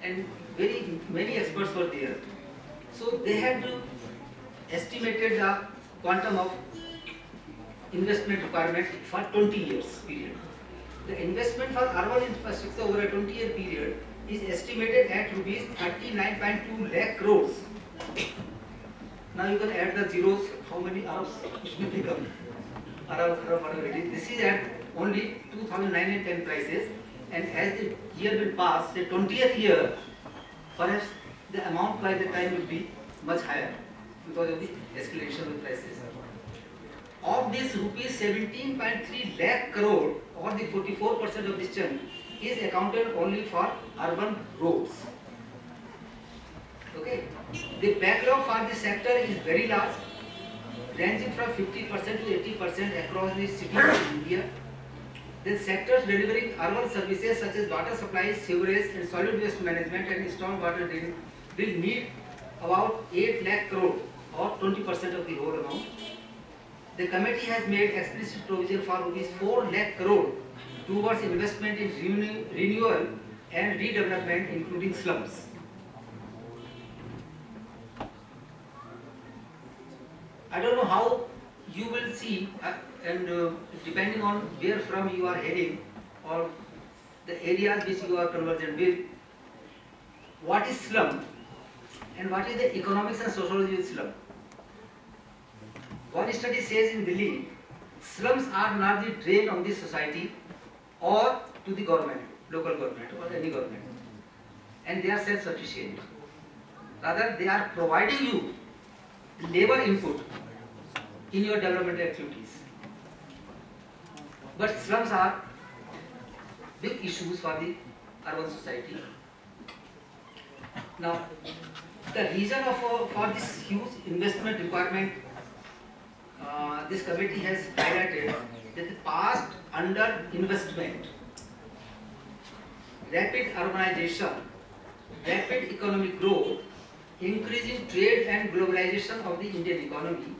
and very many experts were there. So they had estimated the quantum of investment requirement for 20 years period. The investment for urban infrastructure over a 20-year period is estimated at rupees 39.2 lakh crores. Now you can add the zeros, how many Arabs it will become. This is at only 2009 and 10 prices, and as the year will pass, the 20th year, perhaps the amount by the time will be much higher because of the escalation of prices. Of this rupees 17.3 lakh crore, or the 44% of this chunk, is accounted only for urban roads. Okay, the backlog for this sector is very large, ranging from 50% to 80% across the cities of India. The sectors delivering urban services such as water supply, sewerage, and solid waste management and storm water drainage will need about 8 lakh crore, or 20% of the whole amount. The committee has made explicit provision for rupees 4 lakh crore towards investment in renewal and redevelopment, including slums. I don't know how you will see, and depending on where from you are heading or the areas which you are conversant with, what is slum and what is the economics and sociology of slum. One study says in Delhi, slums are not the drain on the society or to the government, local government or any government, and they are self-sufficient. Rather, they are providing you labor input in your development activities. But slums are big issues for the urban society. Now, the reason for this huge investment requirement, this committee has highlighted that the past under-investment, rapid urbanization, rapid economic growth, increasing trade and globalization of the Indian economy,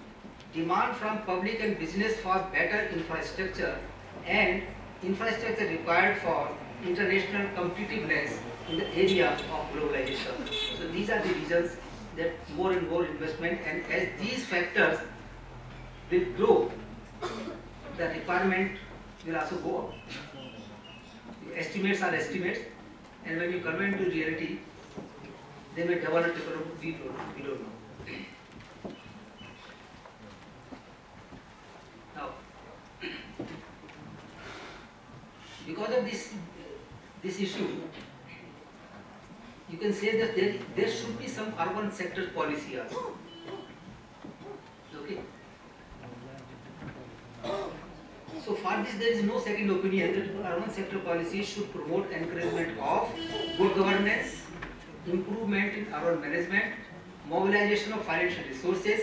demand from public and business for better infrastructure, and infrastructure required for international competitiveness in the area of globalization. So these are the reasons that more and more investment, and as these factors will grow, the requirement will also go up. Estimates are estimates, and when you convert to reality, they may double or triple, we don't know. Now, because of this issue, you can say that there should be some urban sector policy also. Okay. So for this, there is no second opinion that urban sector policy should promote encouragement of good governance, improvement in urban management, mobilization of financial resources,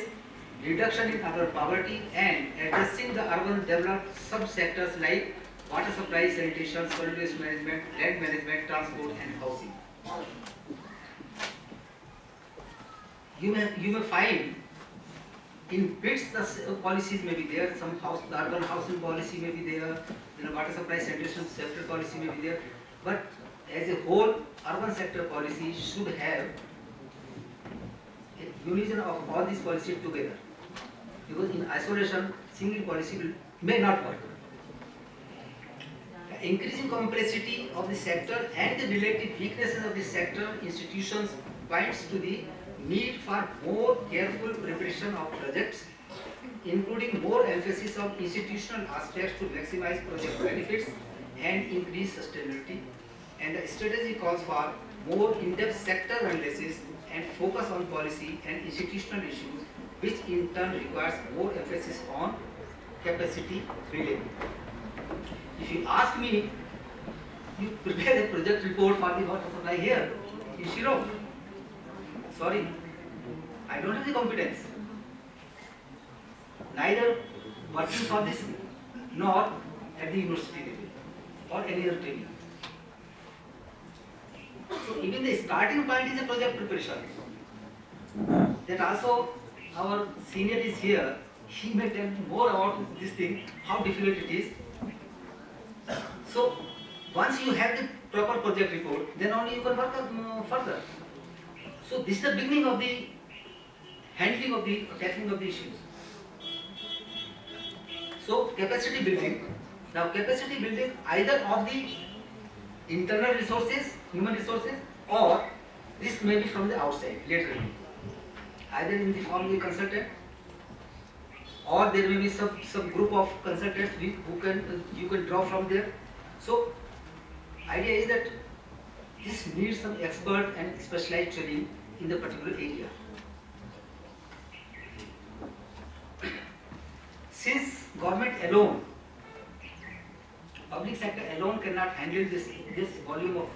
reduction in urban poverty, and addressing the urban developed sub-sectors like water supply, sanitation, solid waste management, land management, transport, and housing. You may find in bits the policies may be there, the urban housing policy may be there, water supply, sanitation sector policy may be there, but as a whole, urban sector policy should have a unison of all these policies together, because in isolation, single policy may not work. The increasing complexity of the sector and the relative weaknesses of the sector institutions points to the need for more careful preparation of projects, including more emphasis on institutional aspects to maximize project benefits and increase sustainability. And the strategy calls for more in-depth sector analysis and focus on policy and institutional issues, which in turn requires more emphasis on capacity building. If you ask me, you prepare the project report for the water supply here in Shillong. Sorry, I don't have the competence. Neither working for this nor at the university level or any other training. So even the starting point is a project preparation. That also our senior is here. He may tell more about this thing, how difficult it is. So once you have the proper project report, then only you can work further. So this is the beginning of the handling of the tackling of the issues. So capacity building. Now capacity building either of the internal resources, human resources, or this may be from the outside laterally, either in the form of the consultant, or there may be some group of consultants who can you can draw from there. So idea is that this needs some expert and specialized training in the particular area. Since government alone, public sector alone cannot handle this volume of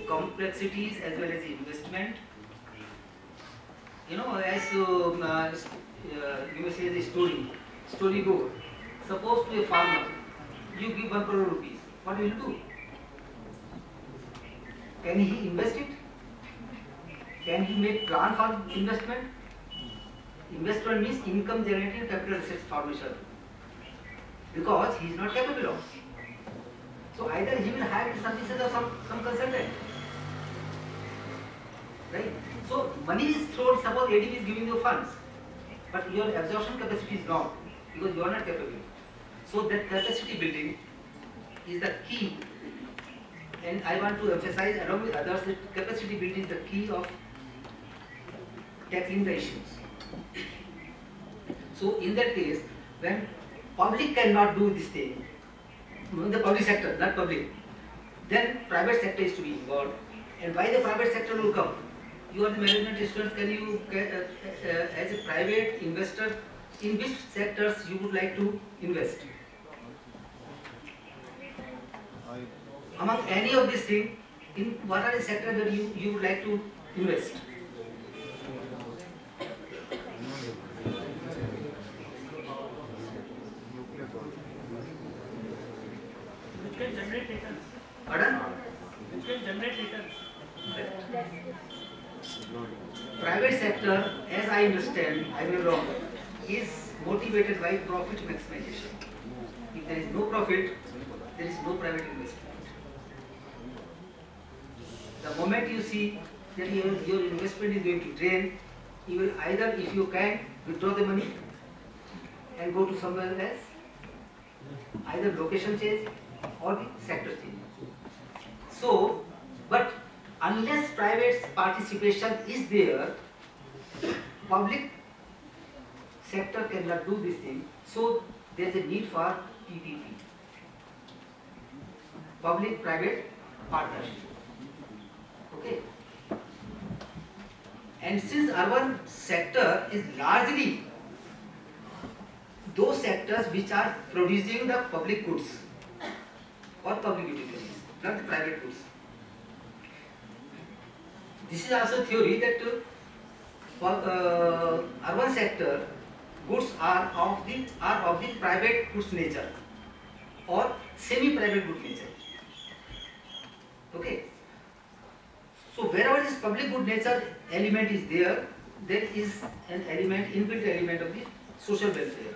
complexities as well as investment. You know, as you may say the story goes. Suppose to a farmer, you give 1 crore rupees. What will he do? Can he invest it? Can he make plan for investment? Investment means income generating capital assets formation, because he is not capable of. So either he will hire the services of some consultant, right? So money is thrown. Suppose ADB is giving you funds, but your absorption capacity is not, because you are not capable. So that capacity building is the key, and I want to emphasize along with others that capacity building is the key of tackling the issues. So in that case, when public cannot do this thing, the public sector, not public, then private sector is to be involved. And why the private sector will come? You are the management students, can you, as a private investor, in which sectors you would like to invest? Among any of these things, in what are the sectors that you would like to invest? Which can generate returns. Pardon? Which can generate returns. Private sector, as I understand, I may be wrong, is motivated by profit maximization. If there is no profit, there is no private investment. The moment you see that your investment is going to drain, you will either, if you can, withdraw the money and go to somewhere else, either location change or the sector change. So, but unless private participation is there, public sector cannot do this thing. So there is a need for PPP, public-private partnership. Okay. And since urban sector is largely those sectors which are producing the public goods or public utilities, not the private goods. This is also theory that urban sector goods are of the private goods nature or semi-private good nature. Okay. So wherever this public good nature element is there, there is an element, inbuilt element of the social welfare.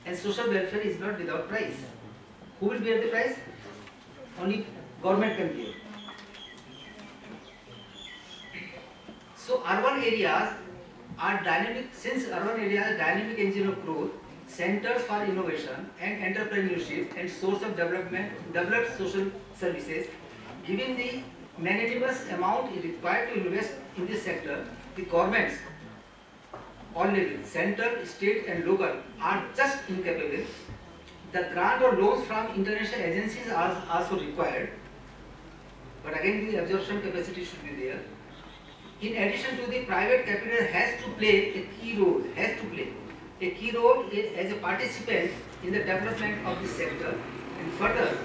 And social welfare is not without price. Who will bear the price? Only government can bear. So urban areas are dynamic, since urban areas are dynamic engine of growth, centers for innovation and entrepreneurship and source of developed social services, given the magnanimous amount required to invest in this sector, the governments, all levels, central, state and local, are just incapable. The grant or loans from international agencies are also required, but again the absorption capacity should be there. In addition to the private capital has to play a key role, as a participant in the development of this sector, and further,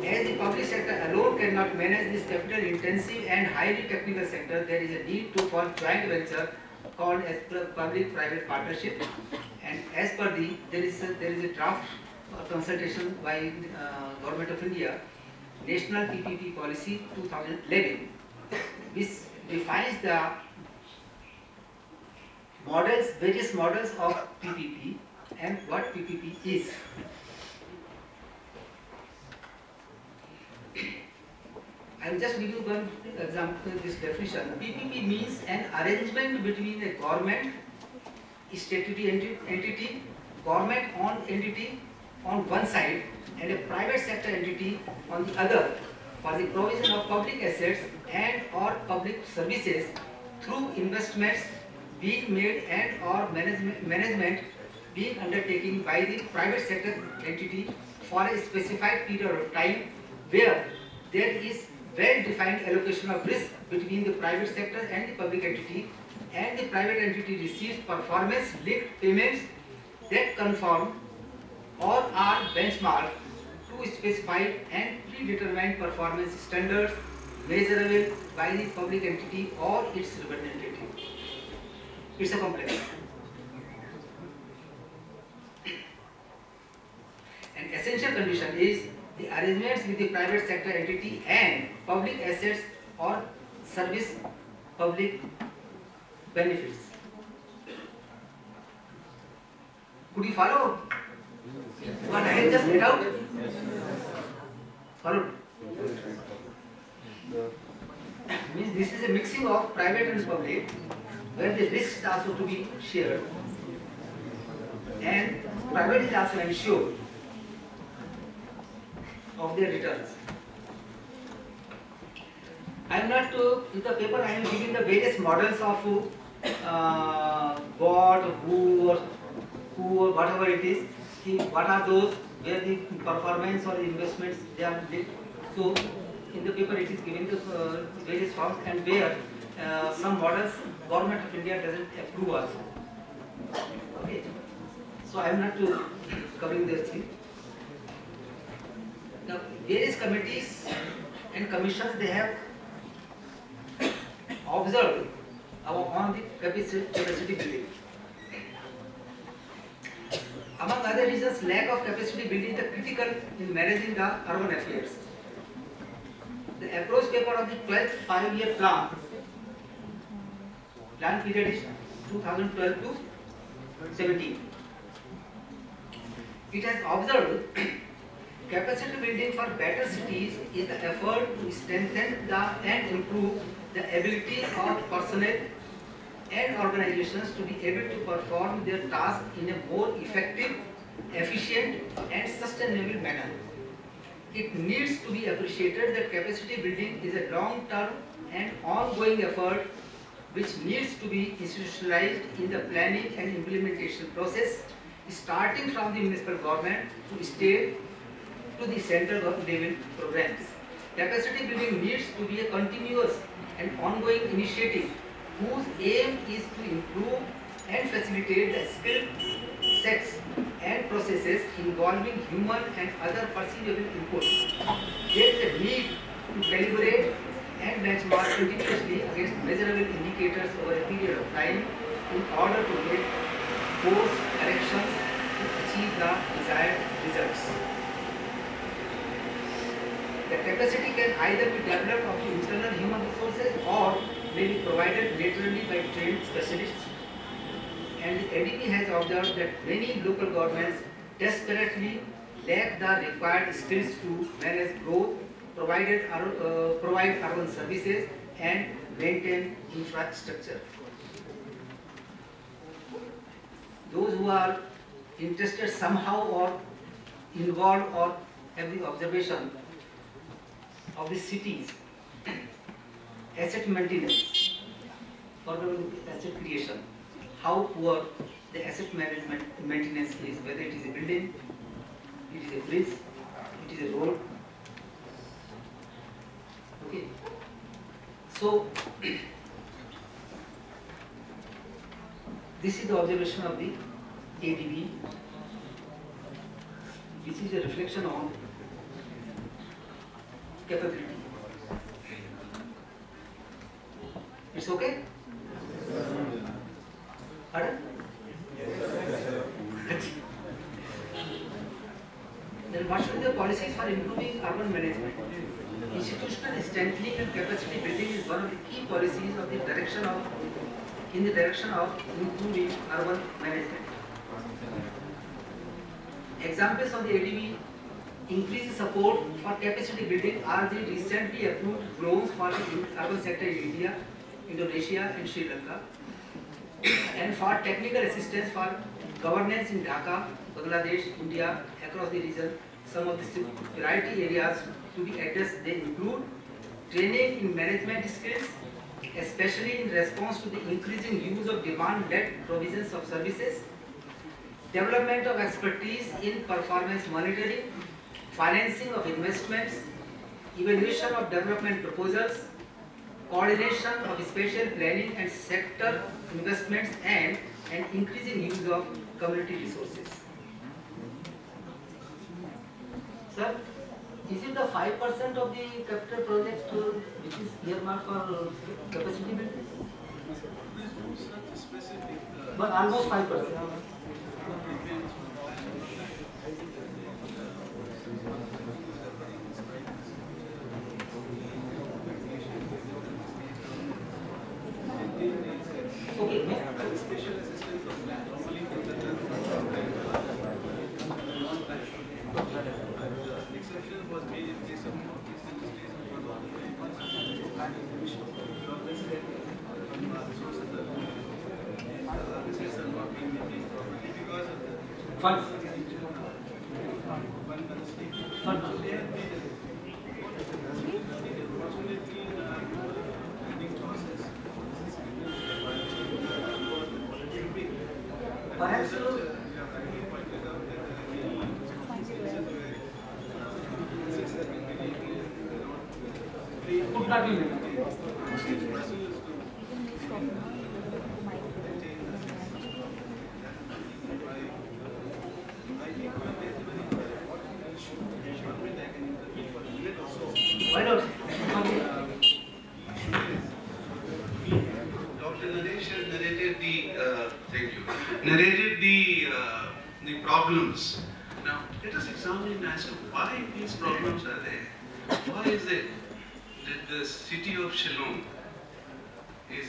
as the public sector alone cannot manage this capital intensive and highly technical sector, there is a need to form joint venture called as public-private partnership. And as per there is a draft consultation by Government of India, National PPP Policy 2011, which defines the models, various models of PPP and what PPP is. I'll just give you one example, this definition. PPP means an arrangement between a government, statutory entity, government-owned entity on one side and a private sector entity on the other for the provision of public assets and or public services through investments being made and or management being undertaken by the private sector entity for a specified period of time where there is well-defined allocation of risk between the private sector and the public entity, and the private entity receives performance-linked payments that conform or are benchmarked to specified and predetermined performance standards measurable by the public entity or its representative. It's a complex. An essential condition is the arrangements with the private sector entity and public assets or service public benefits. Could you follow what I have just laid out? Follow? Means this is a mixing of private and public, where the risk is also to be shared, and private is also ensured of their returns. I am not in the paper I am giving the various models of what, who or whatever it is. What are those where the performance or investments they are did. So in the paper it is given the various forms, and where some models government of India doesn't approve also. Okay. So I am not covering this thing. Now, various committees and commissions, they have observed on the capacity building. Among other reasons, lack of capacity building is critical in managing the urban affairs. The approach paper of the 12th 5-year plan period is 2012 to 17. It has observed capacity building for better cities is the effort to strengthen and improve the abilities of personnel and organizations to be able to perform their tasks in a more effective, efficient and sustainable manner. It needs to be appreciated that capacity building is a long-term and ongoing effort which needs to be institutionalized in the planning and implementation process, starting from the municipal government to state to the central level programs. Capacity building needs to be a continuous and ongoing initiative whose aim is to improve and facilitate the skill sets and processes involving human and other perceivable inputs. There is a need to calibrate and benchmark continuously against measurable indicators over a period of time in order to make course corrections to achieve the desired results. The capacity can either be developed of the internal human resources or may be provided laterally by trained specialists. And the ADB has observed that many local governments desperately lack the required skills to manage growth, provide urban services and maintain infrastructure. Those who are interested somehow or involved or have the observation of the cities, asset maintenance, or asset creation, how poor the asset management maintenance is, whether it is a building, it is a bridge, it is a road. Okay. So this is the observation of the ADB, which is a reflection on capability. It's okay? Pardon? Then what should be the policies for improving urban management? Institutional strengthening and capacity building is one of the key policies of the direction of improving urban management. Examples of the ADB increased support for capacity building are the recently approved loans for the urban sector in India, Indonesia and Sri Lanka, and for technical assistance for governance in Dhaka, Bangladesh, India, across the region. Some of the priority areas to be addressed, they include training in management skills, especially in response to the increasing use of demand-led provisions of services, development of expertise in performance monitoring, financing of investments, evaluation of development proposals, coordination of spatial planning and sector investments, and an increasing use of community resources. Sir, is it the 5% of the capital project which is earmarked for capacity building? But almost 5%. Okay. Funds. Perhaps could not be made. Why not? Dr. Naresh has narrated the problems. Now, let us examine as to why these problems are there. Why is it that the city of Shillong is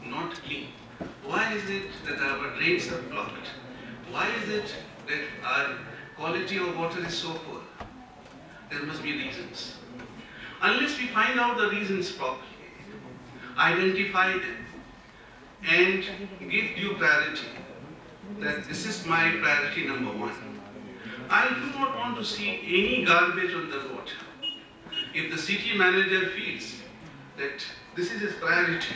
not clean? Why is it that our drains are blocked? Why is it that our quality of water is so poor? There must be reasons. Unless we find out the reasons properly, identify them, and give due priority, that this is my priority number one. I do not want to see any garbage on the road. If the city manager feels that this is his priority,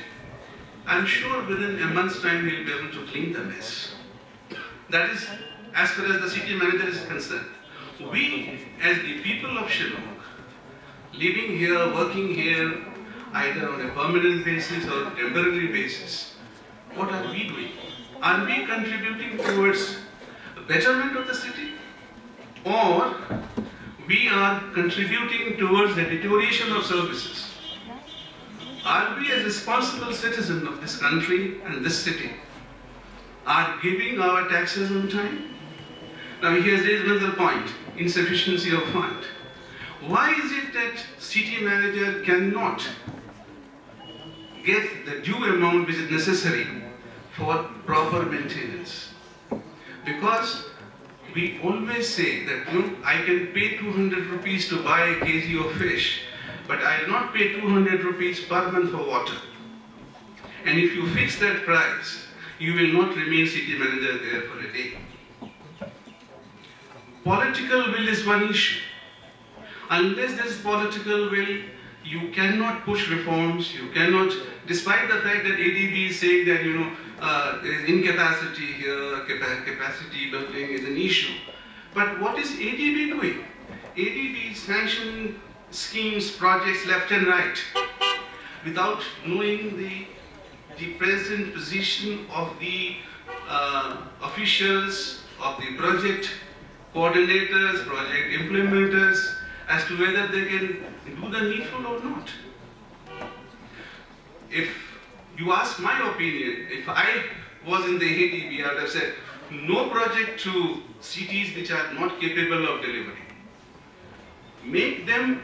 I'm sure within a month's time he'll be able to clean the mess. That is as far as the city manager is concerned. We, as the people of Shillong, living here, working here, either on a permanent basis or temporary basis, what are we doing? Are we contributing towards the betterment of the city? Or we are contributing towards the deterioration of services? Are we as responsible citizens of this country and this city are giving our taxes on time? Now here's another point, insufficiency of fund. Why is it that city manager cannot get the due amount which is necessary for proper maintenance? Because we always say that I can pay 200 rupees to buy a kg of fish, but I will not pay 200 rupees per month for water. And if you fix that price, you will not remain city manager there for a day. Political will is one issue. Unless there is political will, you cannot push reforms, you cannot, despite the fact that ADB is saying that, there is incapacity here, capacity building is an issue. But what is ADB doing? ADB is sanctioning schemes, projects left and right, without knowing the present position of the officials, of the project coordinators, project implementers, as to whether they can do the needful or not. If you ask my opinion, if I was in the ADB, I would have said, no project to cities which are not capable of delivering. Make them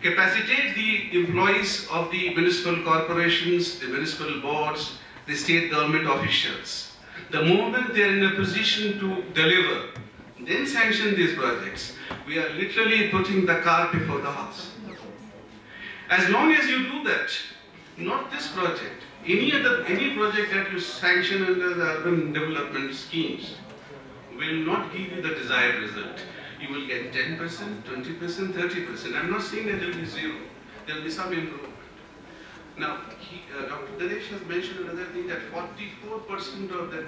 capacitate the employees of the municipal corporations, the municipal boards, the state government officials. The moment they are in a position to deliver, then sanction these projects, we are literally putting the cart before the horse. As long as you do that, not this project, any project that you sanction under the urban development schemes will not give you the desired result. You will get 10%, 20%, 30%. I'm not saying that there will be zero. There will be some improvement. Now, Dr. Naresh has mentioned another thing, that 44% of the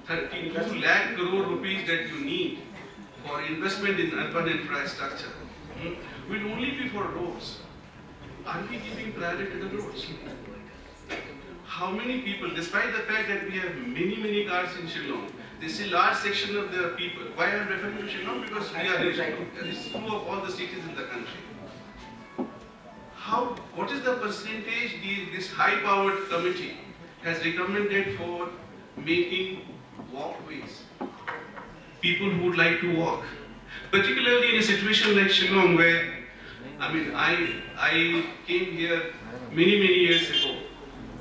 32 lakh crore rupees that you need for investment in urban infrastructure will only be for roads. Are we giving priority to the roads? How many people, despite the fact that we have many cars in Shillong, this is a large section of the people. Why I am referring to Shillong? Because we are in Shillong. This is true of all the cities in the country. What is the percentage this high-powered committee has recommended for making walkways? People who would like to walk. Particularly in a situation like Shillong, where, I came here many years ago,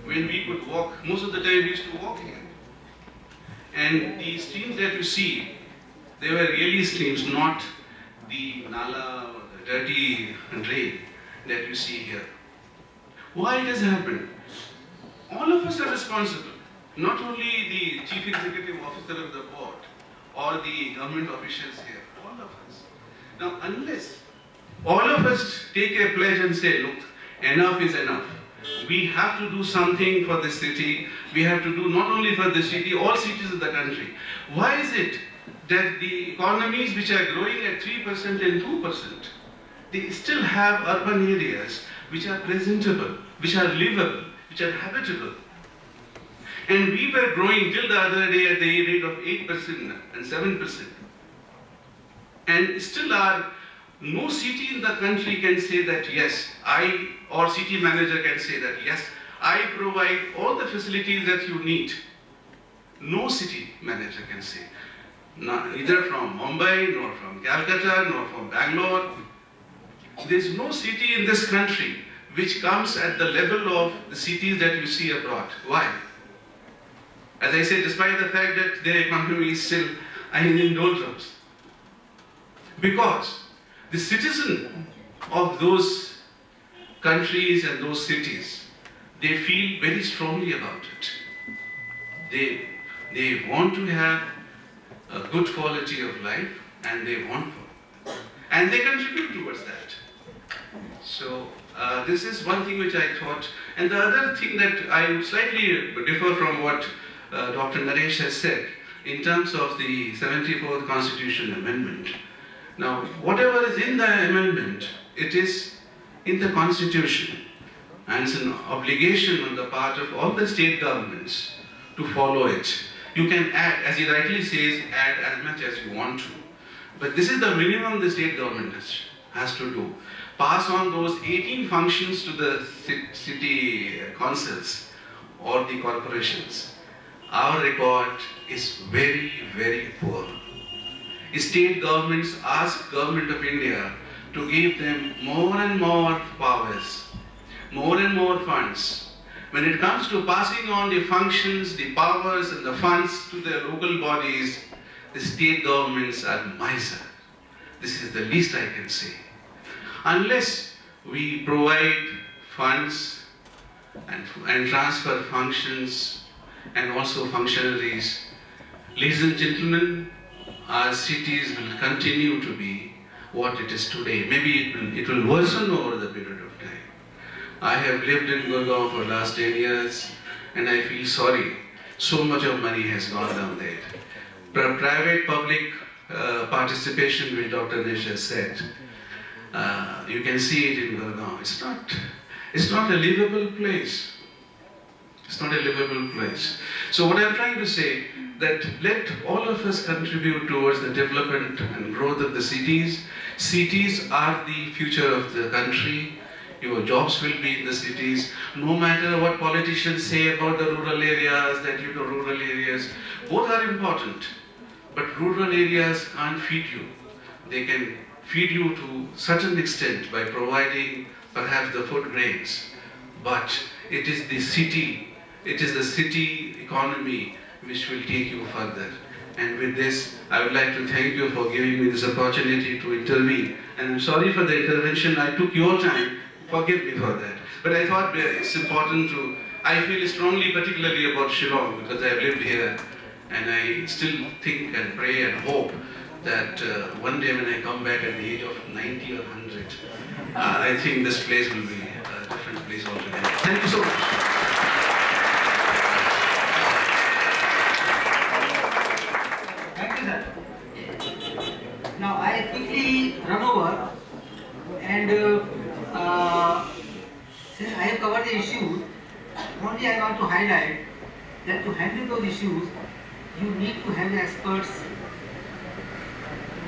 when we could walk. Most of the time we used to walk here. And the streams that you see, they were really streams, not the nala or the dirty drain that you see here. Why it has happened? All of us are responsible. Not only the chief executive officer of the board or the government officials here, all of us. Now, unless all of us take a pledge and say, look, enough is enough. We have to do something for the city. We have to do not only for the city, all cities of the country. Why is it that the economies which are growing at 3% and 2%, they still have urban areas which are presentable, which are livable, which are habitable? And we were growing till the other day at the rate of 8% and 7%. And still no city in the country can say that yes, or city manager can say that yes, I provide all the facilities that you need. No city manager can say. Neither from Mumbai, nor from Calcutta, nor from Bangalore. There is no city in this country which comes at the level of the cities that you see abroad. Why? As I said, despite the fact that their economy is still in doldrums. Because the citizen of those countries and those cities, they feel very strongly about it. They want to have a good quality of life, and they contribute towards that. So this is one thing which I thought. And the other thing that I would slightly differ from what Dr. Naresh has said in terms of the 74th Constitution Amendment. Now, whatever is in the amendment, it is in the Constitution, and it's an obligation on the part of all the state governments to follow it. You can add, as he rightly says, add as much as you want to. But this is the minimum the state government has to do. Pass on those 18 functions to the city councils or the corporations. Our record is very poor. State governments ask Government of India to give them more and more powers, more and more funds. When it comes to passing on the functions, the powers and the funds to the local bodies, the state governments are miser. This is the least I can say. Unless we provide funds and transfer functions and also functionaries, ladies and gentlemen, our cities will continue to be what it is today. Maybe it will worsen over the period of time. I have lived in Gurgaon for the last 10 years, and I feel sorry. So much of money has gone down there. Private-public participation, which Dr. Naresh has said, you can see it in Gurgaon. It's not a livable place. It's not a livable place. So what I'm trying to say, that let all of us contribute towards the development and growth of the cities. Cities are the future of the country. Your jobs will be in the cities. No matter what politicians say about the rural areas, rural areas, both are important. But rural areas can't feed you. They can feed you to certain extent by providing perhaps the food grains. But it is the city economy which will take you further. And with this, I would like to thank you for giving me this opportunity to intervene. And I'm sorry for the intervention. I took your time. Forgive me for that. But I thought it's important to, I feel strongly particularly about Shillong because I've lived here. And I still think and pray and hope that one day when I come back at the age of 90 or 100, I think this place will be a different place altogether. Thank you so much. Thank you, sir. Now I quickly run over and since I have covered the issues, only I want to highlight that to handle those issues, you need to have the experts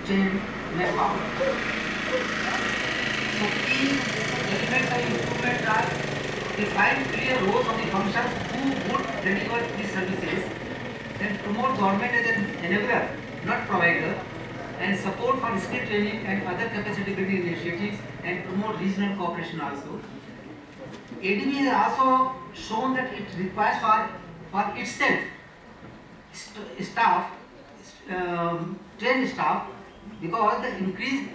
chain manpower. So key elements of improvement are define clear roles of the functions who would deliver these services, then promote government as an enabler, not provider, and support for skill training and other capacity building initiatives, and promote regional cooperation also. ADB has also shown that it requires for itself staff, trained staff, because the increased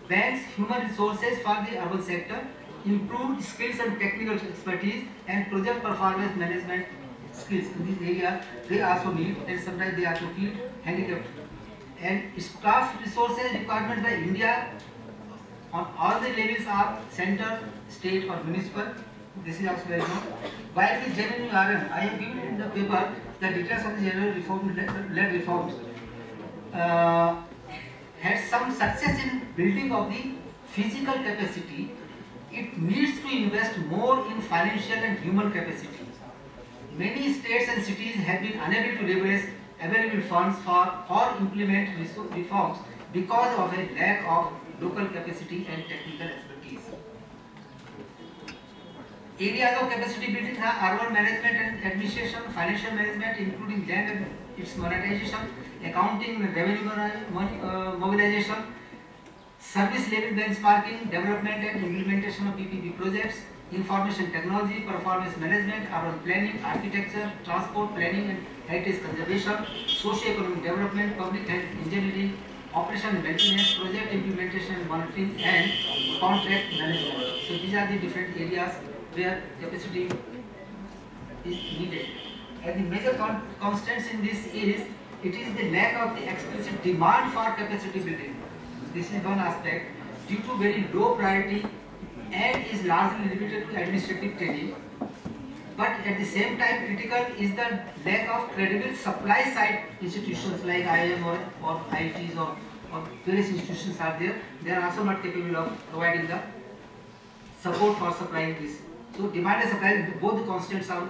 bank's human resources for the urban sector, improved skills and technical expertise, and project performance management skills in this area they also need, and sometimes they also feel handicapped. And staff resources requirement by India on all the levels are center, state or municipal. This is also very known. While the genuine RM, I have given in the paper the details of the general led reforms, had some success in building of the physical capacity. It needs to invest more in financial and human capacity. Many states and cities have been unable to leverage available funds for or implement reforms because of a lack of local capacity and technical expertise. Areas of capacity building are urban management and administration, financial management including land and its monetization, accounting, revenue mobilization, service level benchmarking, development and implementation of PPP projects, information technology, performance management, urban planning, architecture, transport planning and heritage conservation, socio-economic development, public health engineering, operation and maintenance, project implementation and monitoring, and contract management. So these are the different areas where capacity is needed. And the major constants in this is, it is the lack of the explicit demand for capacity building. This is one aspect, due to very low priority and is largely limited to administrative training. But at the same time, critical is the lack of credible supply side institutions like IIM or IITs or various institutions are there. They are also not capable of providing the support for supplying this. So demand and supply, both the constants are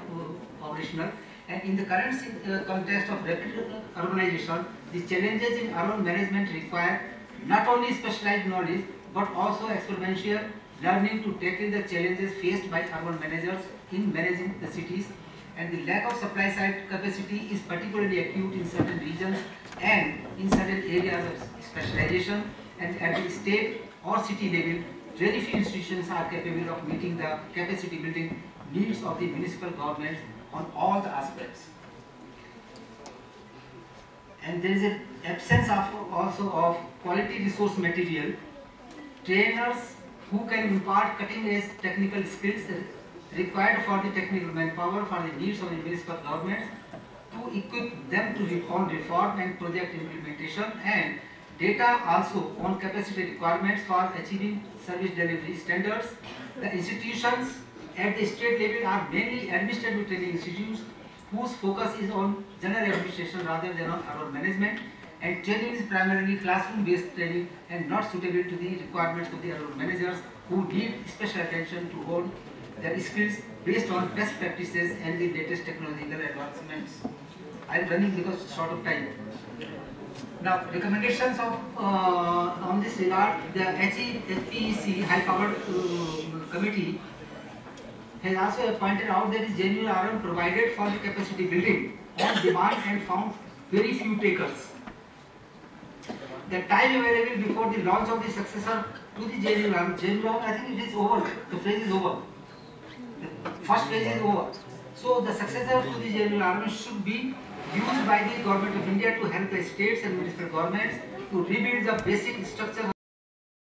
operational. And in the current context of rapid urbanization, the challenges in urban management require not only specialized knowledge but also experiential learning to tackle the challenges faced by urban managers in managing the cities. And the lack of supply side capacity is particularly acute in certain regions and in certain areas of specialization. And at the state or city level, very few institutions are capable of meeting the capacity building needs of the municipal governments on all the aspects. And there is an absence of also of quality resource material, trainers who can impart cutting-edge technical skills required for the technical manpower for the needs of the municipal governments, to equip them to on reform and project implementation, and data also on capacity requirements for achieving service delivery standards. The institutions at the state level are mainly administrative training institutes whose focus is on general administration rather than on urban management, and training is primarily classroom-based training and not suitable to the requirements of the urban managers who need special attention to hone their skills based on best practices and the latest technological advancements. I am running because short of time. Now, recommendations of on this regard, the HEPC, high-powered committee, has also pointed out that is genuine RM provided for the capacity building on demand and found very few takers. The time available before the launch of the successor to the genuine RM, I think it is over. The phase is over. The first phase is over. So the successor to the genuine RM should be used by the government of India to help the states and municipal governments to rebuild the basic structure